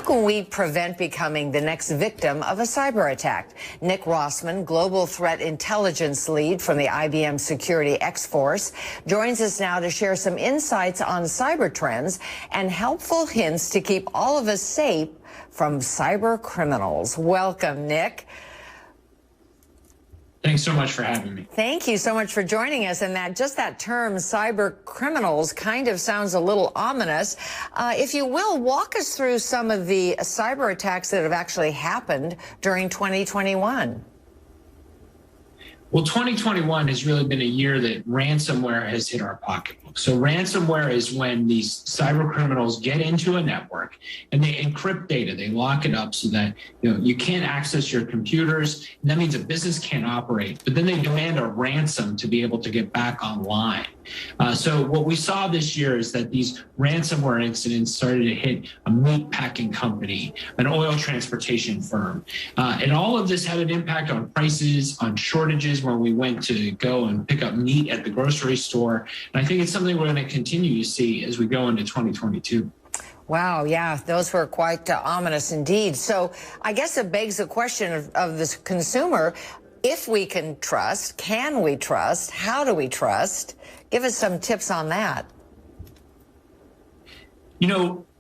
can we prevent becoming the next victim of a cyber attack? Nick Rossmann, Global Threat Intelligence Lead from the IBM Security X-Force, joins us now to share some insights on cyber trends and helpful hints to keep all of us safe from cyber criminals. Welcome, Nick. Thanks so much for having me. Thank you so much for joining us. And that term, cyber criminals, kind of sounds a little ominous. If you will, walk us through some of the cyber attacks that have actually happened during 2021. Well, 2021 has really been a year that ransomware has hit our pocketbook. So ransomware is when these cyber criminals get into a network and they encrypt data. They lock it up so that you can't access your computers. And that means a business can't operate. But then they demand a ransom to be able to get back online. So what we saw this year is that these ransomware incidents started to hit a meat packing company, an oil transportation firm. And all of this had an impact on prices, on shortages when we went to go and pick up meat at the grocery store. And I think it's something we're going to continue to see as we go into 2022. Wow, yeah, those were quite ominous indeed. So I guess it begs the question of this consumer. If we can trust, can we trust? How do we trust? Give us some tips on that.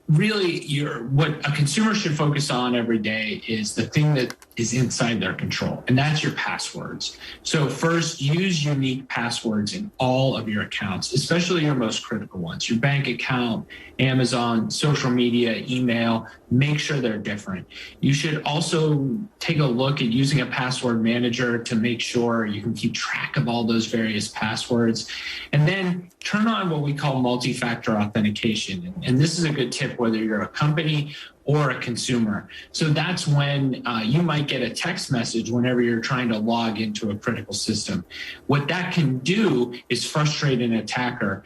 Really, what a consumer should focus on every day is the thing that is inside their control, and that's your passwords. So first, use unique passwords in all of your accounts, especially your most critical ones, your bank account, Amazon, social media, email. Make sure they're different. You should also take a look at using a password manager to make sure you can keep track of all those various passwords. And then turn on what we call multi-factor authentication. And this is a good tip whether you're a company or a consumer. So that's when you might get a text message whenever you're trying to log into a critical system. What that can do is frustrate an attacker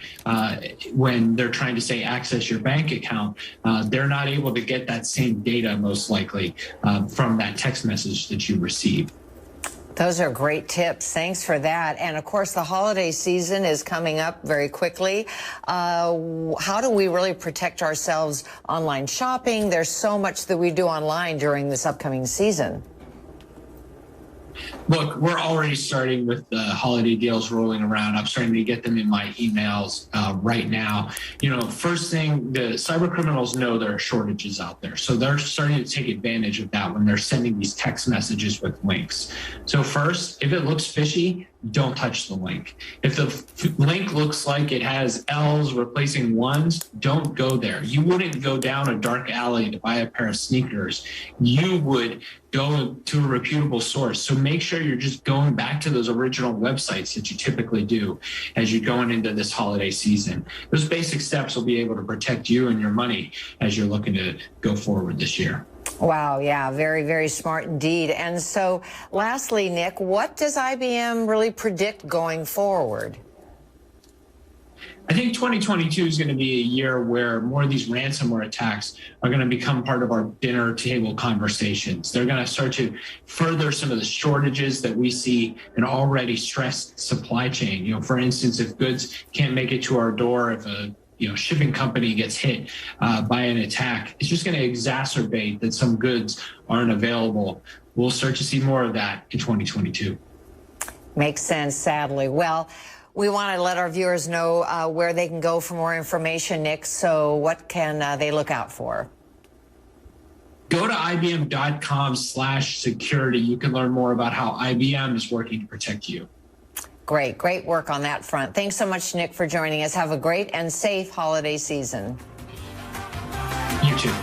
when they're trying to say access your bank account. They're not able to get that same data most likely from that text message that you received. Those are great tips. Thanks for that. And of course, the holiday season is coming up very quickly. How do we really protect ourselves online shopping? There's so much that we do online during this upcoming season. Look, we're already starting with the holiday deals rolling around. I'm starting to get them in my emails right now. First thing, the cyber criminals know there are shortages out there. So they're starting to take advantage of that when they're sending these text messages with links. So first, if it looks fishy, don't touch the link. If the link looks like it has L's replacing ones, don't go there. You wouldn't go down a dark alley to buy a pair of sneakers. You would go to a reputable source. So make sure you're just going back to those original websites that you typically do as you're going into this holiday season. Those basic steps will be able to protect you and your money as you're looking to go forward this year. Wow, yeah, very, very smart indeed. And so lastly, Nick, what does IBM really predict going forward? I think 2022 is going to be a year where more of these ransomware attacks are going to become part of our dinner table conversations. They're going to start to further some of the shortages that we see in already stressed supply chain. For instance, if goods can't make it to our door, if a shipping company gets hit by an attack, it's just going to exacerbate that some goods aren't available. We'll start to see more of that in 2022. Makes sense, sadly. Well, we want to let our viewers know where they can go for more information, Nick. So what can they look out for? Go to ibm.com/security. You can learn more about how IBM is working to protect you. Great work on that front. Thanks so much, Nick, for joining us. Have a great and safe holiday season. You too.